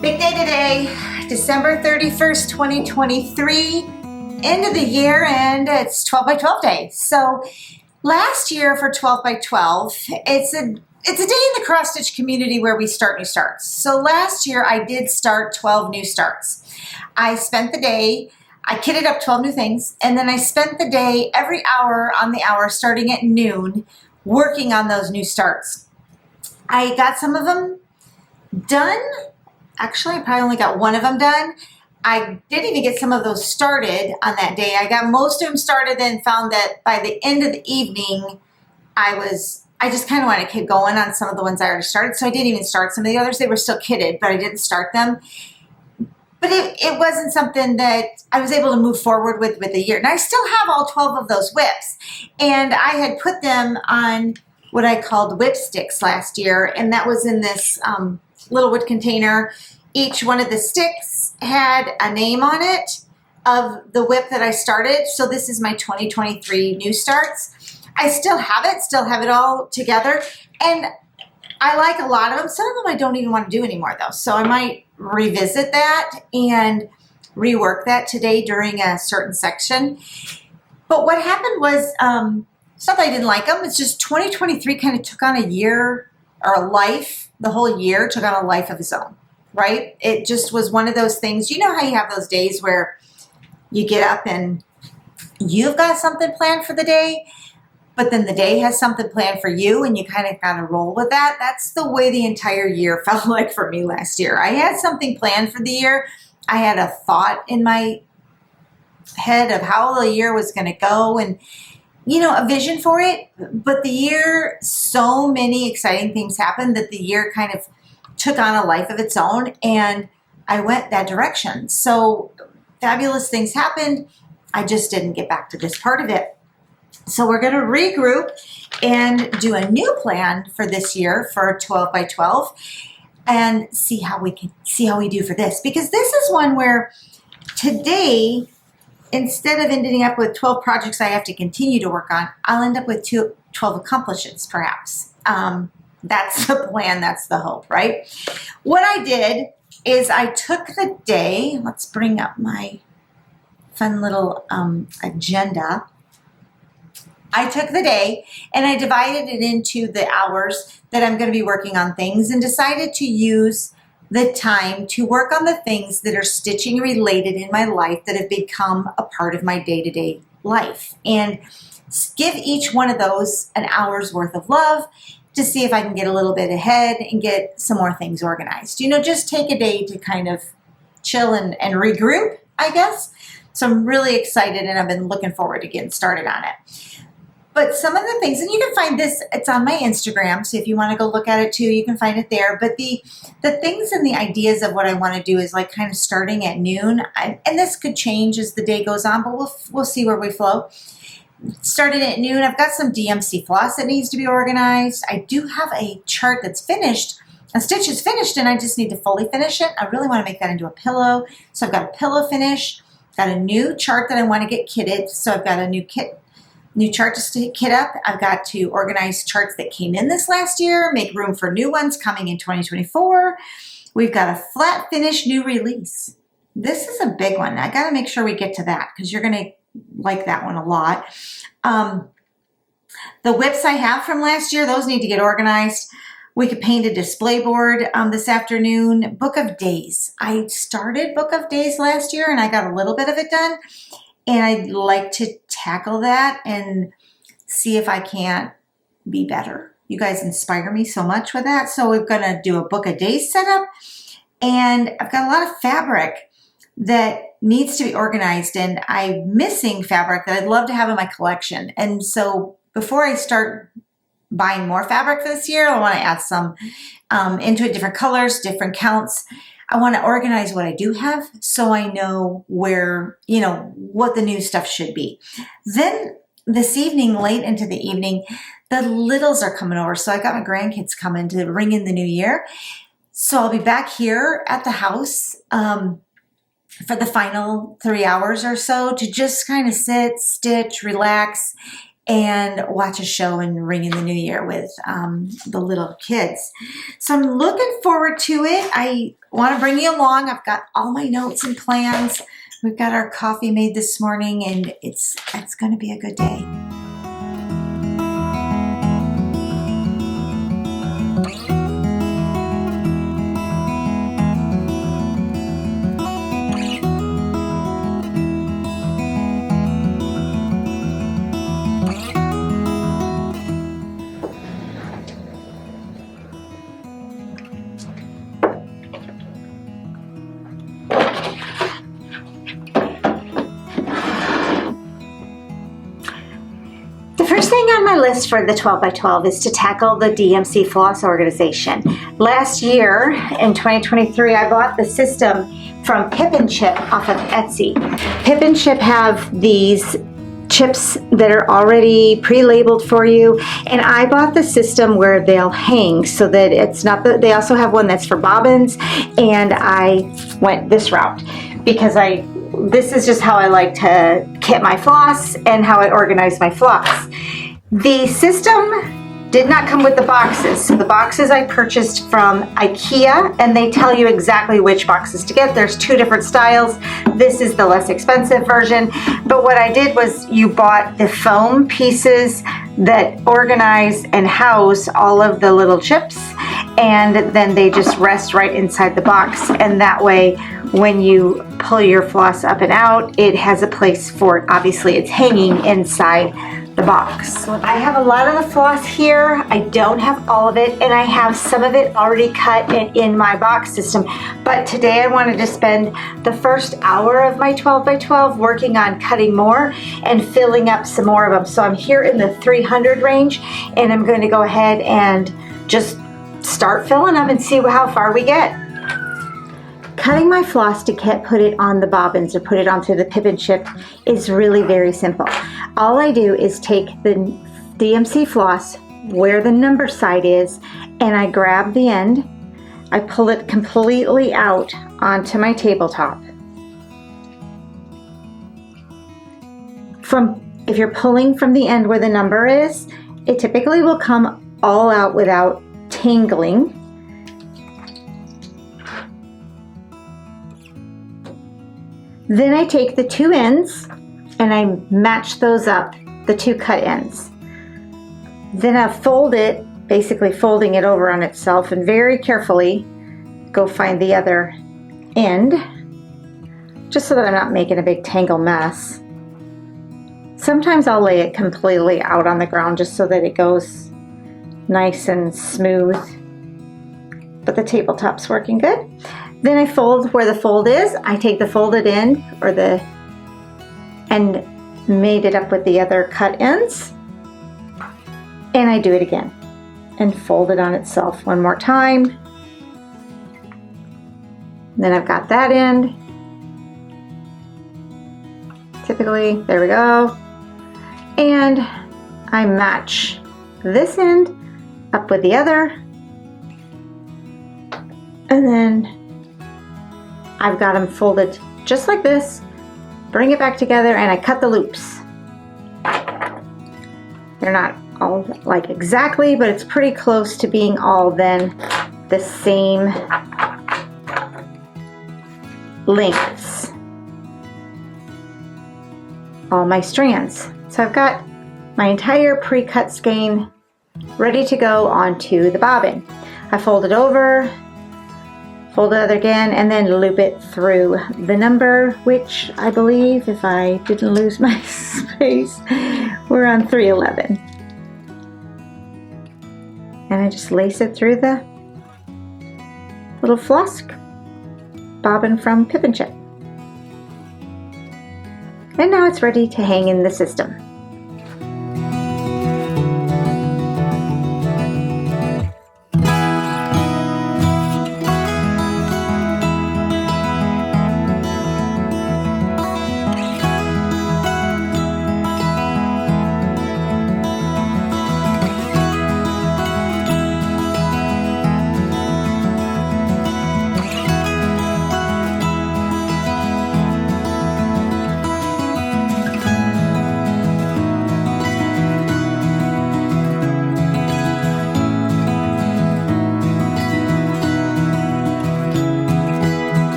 Big day today, December 31st, 2023, end of the year, and it's 12 by 12 day. So last year for 12 by 12, it's a day in the cross stitch community where we start new starts. So last year I did start 12 new starts. I spent the day, I kitted up 12 new things, and then I spent the day every hour on the hour starting at noon working on those new starts. I got some of them done. Actually, I probably only got one of them done. I didn't even get some of those started on that day. I got most of them started and found that by the end of the evening, I just kind of wanted to keep going on some of the ones I already started. So I didn't even start some of the others. They were still kitted, but I didn't start them. But it wasn't something that I was able to move forward with the year. And I still have all 12 of those whips. And I had put them on what I called whip sticks last year. And that was in this little wood container. Each one of the sticks had a name on it of the whip that I started. So this is my 2023 new starts. I still have it all together. And I like a lot of them. Some of them I don't even want to do anymore though. So I might revisit that and rework that today during a certain section. But what happened was, it's not that I didn't like them. It's just 2023 kind of took on a year or a life. The whole year took on a life of its own, right? It just was one of those things. You know how you have those days where you get up and you've got something planned for the day, but then the day has something planned for you and you kind of got to roll with that. That's the way the entire year felt like for me last year. I had something planned for the year. I had a thought in my head of how the year was going to go and, you know, a vision for it. But the year, so many exciting things happened that the year kind of took on a life of its own and I went that direction. So fabulous things happened. I just didn't get back to this part of it. So we're going to regroup and do a new plan for this year for 12 by 12 and see how we do for this. Because this is one where today, instead of ending up with 12 projects I have to continue to work on, I'll end up with 12 accomplishments, perhaps. That's the plan. That's the hope, right? What I did is I took the day. Let's bring up my fun little agenda. I took the day and I divided it into the hours that I'm going to be working on things and decided to use the time to work on the things that are stitching related in my life that have become a part of my day-to-day life, and give each one of those an hour's worth of love to see if I can get a little bit ahead and get some more things organized. You know, just take a day to kind of chill and regroup, I guess. So I'm really excited and I've been looking forward to getting started on it. But some of the things, and you can find this, it's on my Instagram, so if you want to go look at it too, you can find it there. But the things and the ideas of what I want to do is like kind of starting at noon. And this could change as the day goes on, but we'll see where we flow. Starting at noon, I've got some DMC Floss that needs to be organized. I do have a chart that's finished. A stitch is finished, and I just need to fully finish it. I really want to make that into a pillow. So I've got a pillow finish, got a new chart that I want to get kitted. So I've got a new chart to kit up. I've got to organize charts that came in this last year, make room for new ones coming in 2024. We've got a flat finish new release. This is a big one. I got to make sure we get to that because you're going to like that one a lot. The whips I have from last year, those need to get organized. We could paint a display board this afternoon. Book of Days. I started Book of Days last year and I got a little bit of it done. And I'd like to tackle that and see if I can't be better. You guys inspire me so much with that. So we're going to do a Book of Days setup. And I've got a lot of fabric that needs to be organized. And I'm missing fabric that I'd love to have in my collection. And so before I start buying more fabric for this year, I want to add some into it, different colors, different counts. I want to organize what I do have so I know where, you know, what the new stuff should be. Then this evening, late into the evening, the littles are coming over. So I got my grandkids coming to ring in the new year. So I'll be back here at the house for the final 3 hours or so to just kind of sit, stitch, relax, and watch a show and ring in the new year with the little kids. So I'm looking forward to it. I want to bring you along. I've got all my notes and plans. We've got our coffee made this morning, and it's going to be a good day. First thing on my list for the 12 by 12 is to tackle the DMC Floss organization. Last year, in 2023, I bought the system from Pip and Chip off of Etsy. Pip and Chip have these chips that are already pre-labeled for you, and I bought the system where they'll hang so that it's not they also have one that's for bobbins, and I went this route because this is just how I like to kit my floss and how I organize my floss. The system did not come with the boxes. So the boxes I purchased from IKEA, and they tell you exactly which boxes to get. There's 2 different styles. This is the less expensive version. But what I did was you bought the foam pieces that organize and house all of the little chips, and then they just rest right inside the box. And that way, when you pull your floss up and out, it has a place for it. Obviously, it's hanging inside the box. I have a lot of the floss here. I don't have all of it, and I have some of it already cut and in my box system. But today I wanted to spend the first hour of my 12 by 12 working on cutting more and filling up some more of them. So I'm here in the 300 range, and I'm going to go ahead and just start filling them and see how far we get. Cutting my floss to put it on the bobbins or put it onto the Pip and Chip is really very simple. All I do is take the DMC floss where the number side is, and I grab the end, I pull it completely out onto my tabletop. If you're pulling from the end where the number is, it typically will come all out without tangling. Then I take the 2 ends and I match those up, the 2 cut ends. Then I fold it, basically folding it over on itself, and very carefully go find the other end, just so that I'm not making a big tangle mess. Sometimes I'll lay it completely out on the ground just so that it goes nice and smooth, but the tabletop's working good. Then I fold where the fold is. I take the folded end and made it up with the other cut ends, and I do it again and fold it on itself one more time. Then I've got that end. Typically, there we go. And I match this end up with the other, and then I've got them folded just like this, bring it back together, and I cut the loops. They're not all like exactly, but it's pretty close to being all then the same lengths. All my strands. So I've got my entire pre-cut skein ready to go onto the bobbin. I fold it over, fold it again, and then loop it through the number, which I believe, if I didn't lose my space, we're on 311. And I just lace it through the little floss bobbin from Pip and Chip. And now it's ready to hang in the system.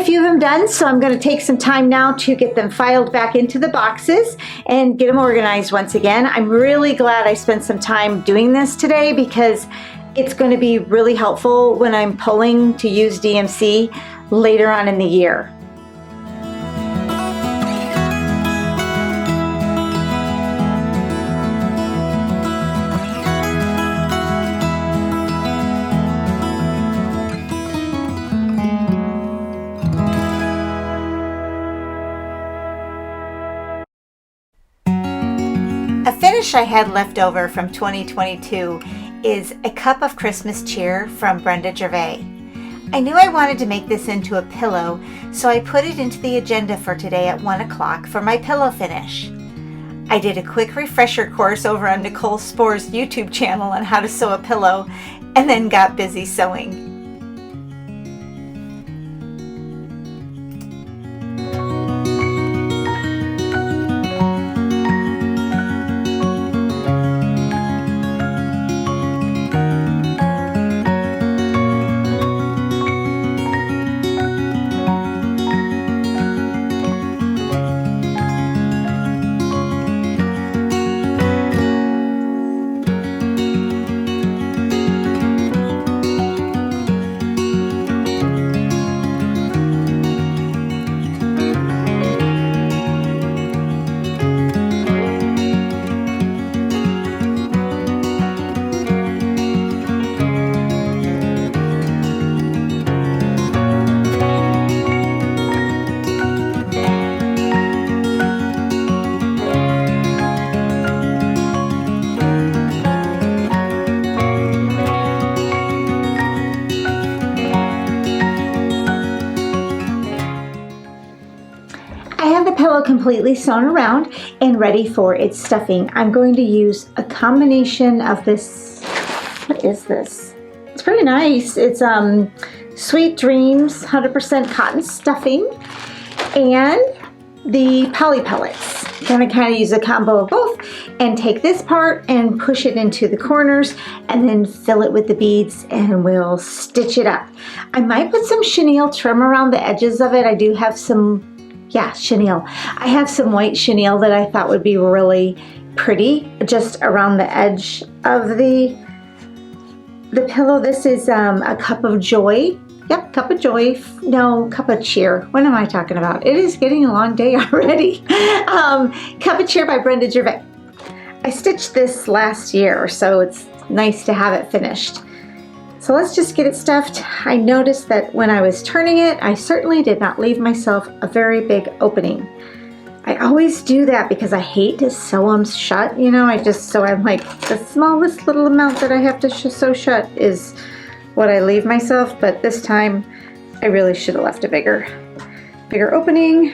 a few of them done, so I'm going to take some time now to get them filed back into the boxes and get them organized once again. I'm really glad I spent some time doing this today because it's going to be really helpful when I'm pulling to use DMC later on in the year. A finish I had left over from 2022 is a cup of Christmas cheer from Brenda Gervais. I knew I wanted to make this into a pillow, so I put it into the agenda for today at 1 o'clock for my pillow finish. I did a quick refresher course over on Nicole Spore's YouTube channel on how to sew a pillow, and then got busy sewing. Pillow completely sewn around and ready for its stuffing. I'm going to use a combination of this. What is this? It's pretty nice. It's Sweet Dreams 100% cotton stuffing and the poly pellets. I'm going to kind of use a combo of both and take this part and push it into the corners and then fill it with the beads and we'll stitch it up. I might put some chenille trim around the edges of it. I do have some chenille. I have some white chenille that I thought would be really pretty just around the edge of the pillow. This is a Cup of Joy. Yep, Cup of Joy. No, Cup of Cheer. What am I talking about? It is getting a long day already. Cup of Cheer by Brenda Gervais. I stitched this last year, so it's nice to have it finished. So let's just get it stuffed. I noticed that when I was turning it, I certainly did not leave myself a very big opening. I always do that because I hate to sew them shut, you know, I'm like, the smallest little amount that I have to sew shut is what I leave myself, but this time I really should have left a bigger opening,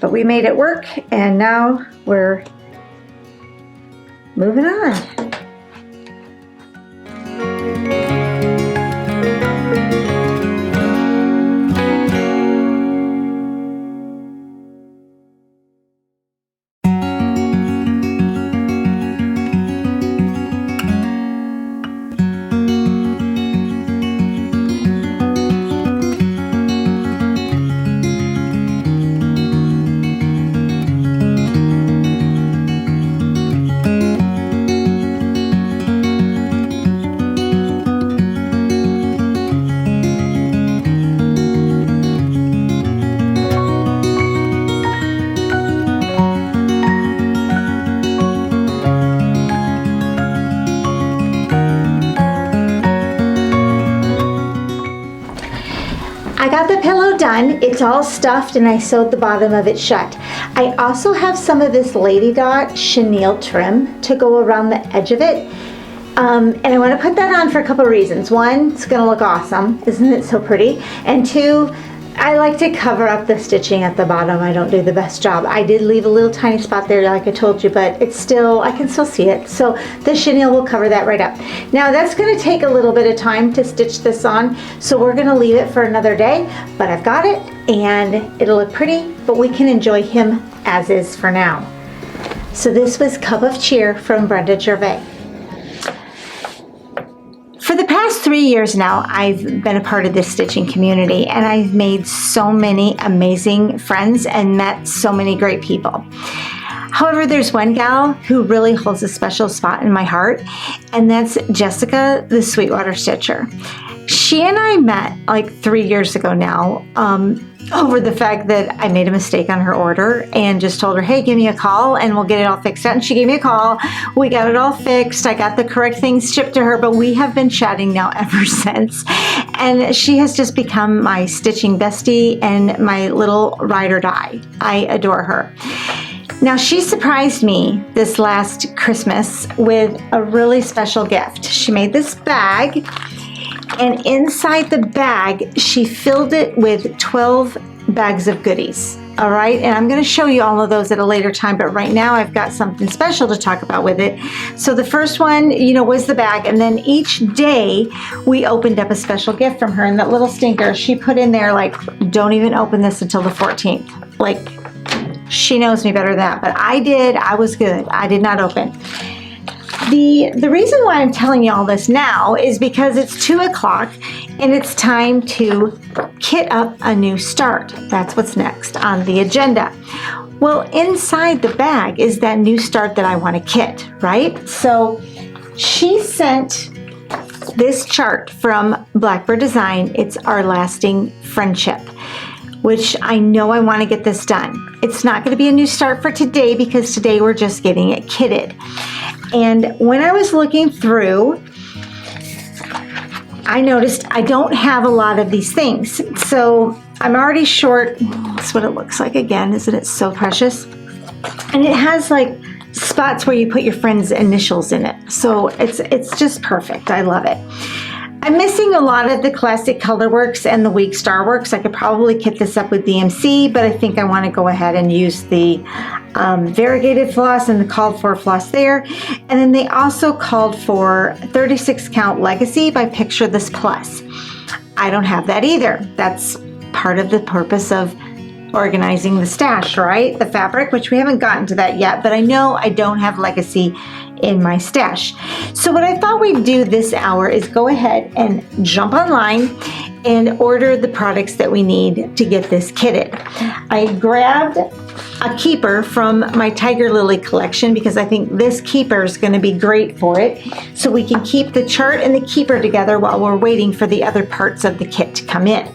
but we made it work and now we're moving on. I got the pillow done. It's all stuffed and I sewed the bottom of it shut. I also have some of this Lady Dot chenille trim to go around the edge of it. And I want to put that on for a couple of reasons. One, it's going to look awesome. Isn't it so pretty? And two, I like to cover up the stitching at the bottom. I don't do the best job. I did leave a little tiny spot there like I told you, but it's still, I can still see it. So the chenille will cover that right up. Now that's going to take a little bit of time to stitch this on, so we're going to leave it for another day, but I've got it and it'll look pretty, but we can enjoy him as is for now. So this was Cup of Cheer from Brenda Gervais. For the past 3 years now, I've been a part of this stitching community, and I've made so many amazing friends and met so many great people. However, there's one gal who really holds a special spot in my heart, and that's Jessica, the Sweetwater Stitcher. She and I met like 3 years ago now, over the fact that I made a mistake on her order and just told her, hey, give me a call and we'll get it all fixed out. And she gave me a call. We got it all fixed. I got the correct things shipped to her, but we have been chatting now ever since. And she has just become my stitching bestie and my little ride or die. I adore her. Now, she surprised me this last Christmas with a really special gift. She made this bag, and inside the bag, she filled it with 12 bags of goodies. All right, and I'm going to show you all of those at a later time, but right now I've got something special to talk about with it. So the first one, was the bag, and then each day we opened up a special gift from her, and that little stinker, she put in there like, don't even open this until the 14th. Like, she knows me better than that, but I did. I was good. I did not open. The reason why I'm telling you all this now is because it's 2 o'clock and it's time to kit up a new start. That's what's next on the agenda. Well, inside the bag is that new start that I want to kit, right? So she sent this chart from Blackbird Design. It's Our Lasting Friendship, which I know I want to get this done. It's not going to be a new start for today because today we're just getting it kitted. And when I was looking through, I noticed I don't have a lot of these things. So I'm already short. That's what it looks like again. Isn't it so precious? And it has like spots where you put your friend's initials in it. So it's just perfect. I love it. I'm missing a lot of the classic colorworks and the weak star works. I could probably kit this up with DMC, but I think I want to go ahead and use the variegated floss and the called for floss there. And then they also called for 36 count Legacy by Picture This Plus. I don't have that either. That's part of the purpose of organizing the stash, right? The fabric, which we haven't gotten to that yet, but I know I don't have Legacy in my stash. So what I thought we'd do this hour is go ahead and jump online and order the products that we need to get this kitted. I grabbed a keeper from my Tiger Lily collection because I think this keeper is going to be great for it. So we can keep the chart and the keeper together while we're waiting for the other parts of the kit to come in.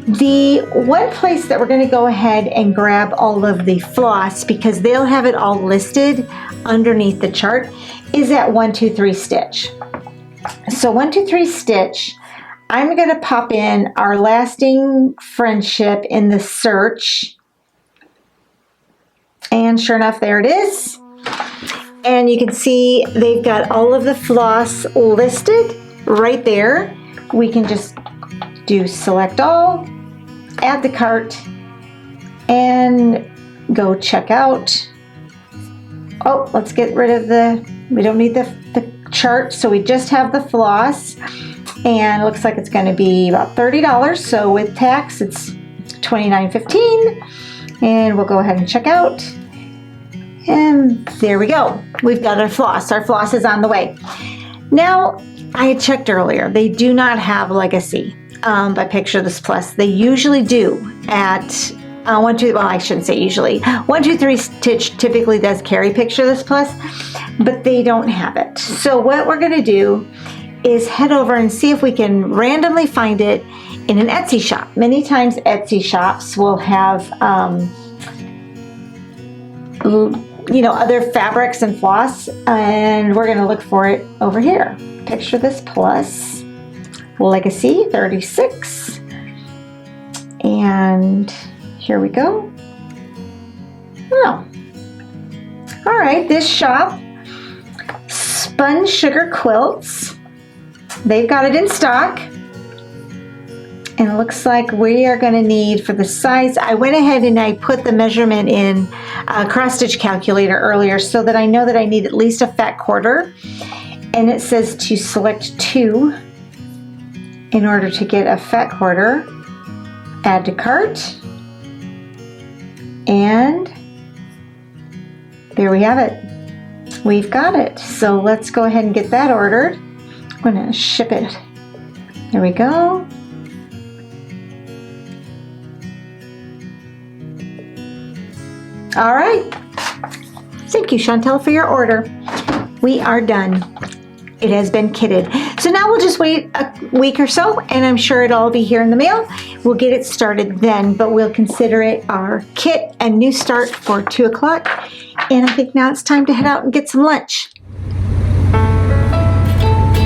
The one place that we're going to go ahead and grab all of the floss, because they'll have it all listed underneath the chart, is at 123 Stitch. So 123 Stitch, I'm going to pop in Our Lasting Friendship in the search. And sure enough, there it is. And you can see they've got all of the floss listed right there. We can just do select all, add the cart, and go check out. Oh, let's get rid of we don't need the chart, so we just have the floss, and it looks like it's going to be about $30, so with tax it's $29.15, and we'll go ahead and check out, and there we go. We've got our floss. Our floss is on the way. Now, I had checked earlier. They do not have Legacy by Picture This Plus. They usually do at 123, well, I shouldn't say usually. 123 Stitch typically does carry Picture This Plus, but they don't have it. So what we're going to do is head over and see if we can randomly find it in an Etsy shop. Many times Etsy shops will have other fabrics and floss, and we're going to look for it over here. Picture This Plus, Legacy 36, and here we go. Oh, all right, this shop, Spun Sugar Quilts, they've got it in stock, and it looks like we are going to need, for the size, I went ahead and I put the measurement in a cross stitch calculator earlier so that I know that I need at least a fat quarter, and it says to select 2 in order to get a fat quarter. Add to cart, and there we have it. We've got it. So let's go ahead and get that ordered. I'm gonna ship it. There we go. All right. Thank you, Chantel, for your order. We are done. It has been kitted. So now we'll just wait a week or so, and I'm sure it'll all be here in the mail. We'll get it started then, but we'll consider it our kit and new start for 2 o'clock. And I think now it's time to head out and get some lunch.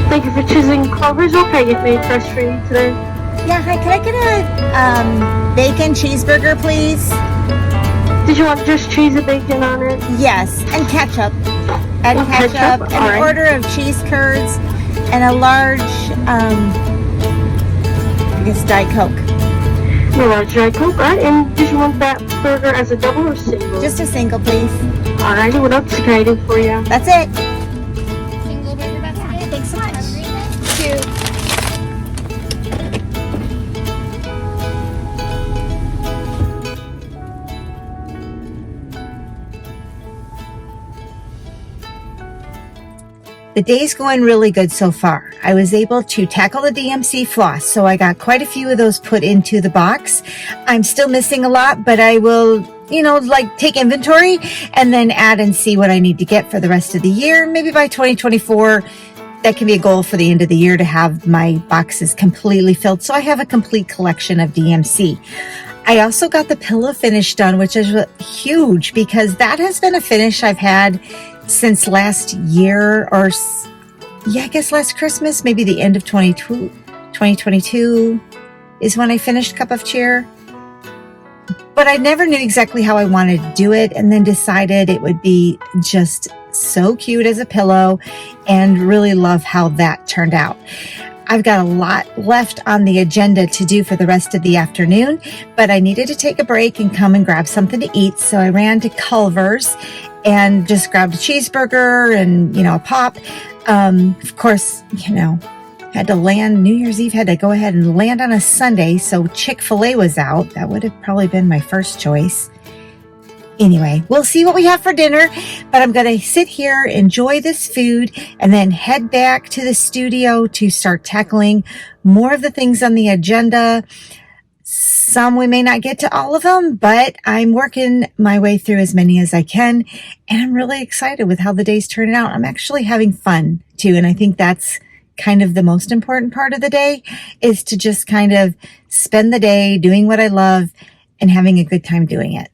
Thank you for choosing Clover's. What can I get made fresh for you today? Yeah, hi, could I get a bacon cheeseburger, please? Did you want just cheese and bacon on it? Yes, and ketchup. Add ketchup, an right. order of cheese curds, and a large, I guess, Diet Coke. A large Diet Coke, right? And did you want that burger as a double or single? Just a single, please. Alrighty, what else can I do for you? That's it. Single burger basket. Thanks so much. Thank you. The day's going really good so far. I was able to tackle the DMC Floss, so I got quite a few of those put into the box. I'm still missing a lot, but I will, take inventory and then add and see what I need to get for the rest of the year. Maybe by 2024, that can be a goal for the end of the year to have my boxes completely filled, so I have a complete collection of DMC. I also got the pillow finish done, which is huge because that has been a finish I've had since last year, or I guess last Christmas, maybe the end of 2022 is when I finished Cup of Cheer. But I never knew exactly how I wanted to do it, and then decided it would be just so cute as a pillow, and really love how that turned out. I've got a lot left on the agenda to do for the rest of the afternoon, but I needed to take a break and come and grab something to eat. So I ran to Culver's and just grabbed a cheeseburger and, a pop. Of course, had to land New Year's Eve, had to go ahead and land on a Sunday. So Chick-fil-A was out. That would have probably been my first choice. Anyway, we'll see what we have for dinner, but I'm going to sit here, enjoy this food, and then head back to the studio to start tackling more of the things on the agenda. Some we may not get to all of them, but I'm working my way through as many as I can, and I'm really excited with how the day's turning out. I'm actually having fun too, and I think that's kind of the most important part of the day, is to just kind of spend the day doing what I love and having a good time doing it.